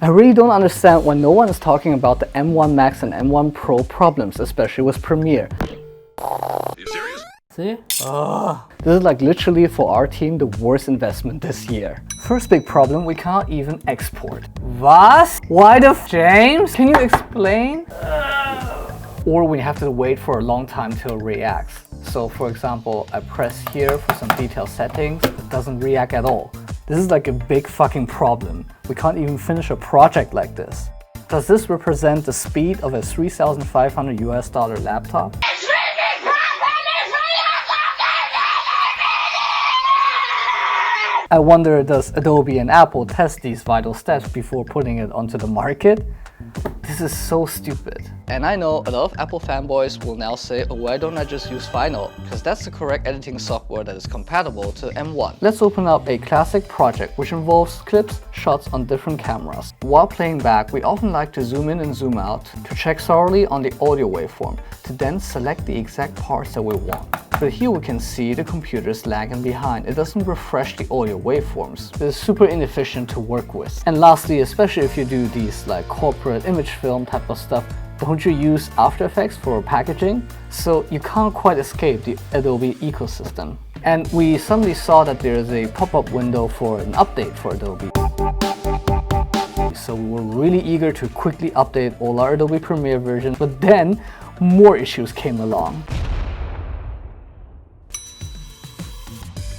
I really don't understand why no one is talking about the M1 Max and M1 Pro problems, especially with Premiere. Are you serious? See? This is like literally for our team the worst investment this year. First big problem, we cannot even export. What? Why the James? Can you explain? Or we have to wait for a long time till it reacts. So for example, I press here for some detailed settings, it doesn't react at all. This is like a big fucking problem. We can't even finish a project like this. Does this represent the speed of a $3,500 US laptop? I wonder, does Adobe and Apple test these vital stats before putting it onto the market? This is so stupid. And I know a lot of Apple fanboys will now say, oh, why don't I just use Final? Because that's the correct editing software that is compatible to M1. Let's open up a classic project which involves clips, shots on different cameras. While playing back, we often like to zoom in and zoom out to check thoroughly on the audio waveform, to then select the exact parts that we want. But here we can see the computer is lagging behind. It doesn't refresh the audio waveforms. It is super inefficient to work with. And lastly, especially if you do these like corporate image film type of stuff, don't you use After Effects for packaging? So you can't quite escape the Adobe ecosystem. And we suddenly saw that there is a pop-up window for an update for Adobe. So we were really eager to quickly update all our Adobe Premiere versions, but then more issues came along.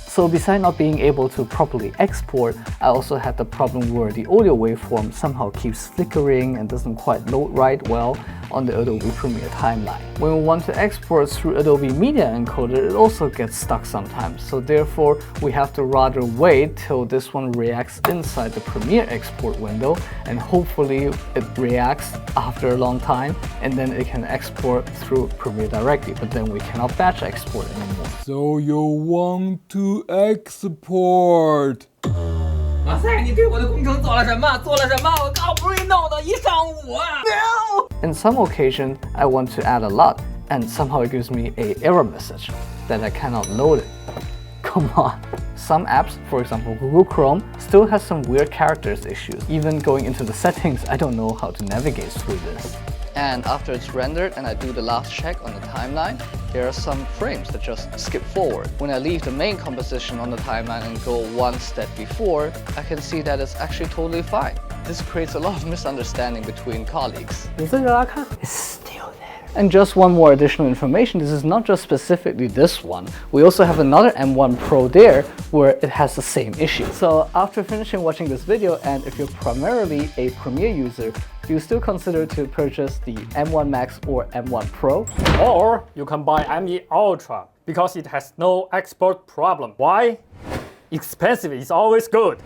So besides not being able to properly export, I also had the problem where the audio waveform somehow keeps flickering and doesn't quite load right well on the Adobe Premiere timeline. When we want to export through Adobe Media Encoder, it also gets stuck sometimes. So therefore, we have to rather wait till this one reacts inside the Premiere export window, and hopefully it reacts after a long time, and then it can export through Premiere directly, but then we cannot batch export anymore. So you want to export? 哇塞，你对我的工程做了什么？做了什么？我好不容易弄了一上午啊！ In some occasions, I want to add a lot, and somehow it gives me an error message that I cannot load it. Come on. Some apps, for example Google Chrome, still has some weird characters issues. Even going into the settings, I don't know how to navigate through this. And after it's rendered and I do the last check on the timeline, there are some frames that just skip forward. When I leave the main composition on the timeline and go one step before, I can see that it's actually totally fine. This creates a lot of misunderstanding between colleagues. It's still there. And just one more additional information, this is not just specifically this one. We also have another M1 Pro there where it has the same issue. So after finishing watching this video, and if you're primarily a Premiere user, do you still consider to purchase the M1 Max or M1 Pro? Or you can buy ME Ultra because it has no export problem. Why? Expensive is always good.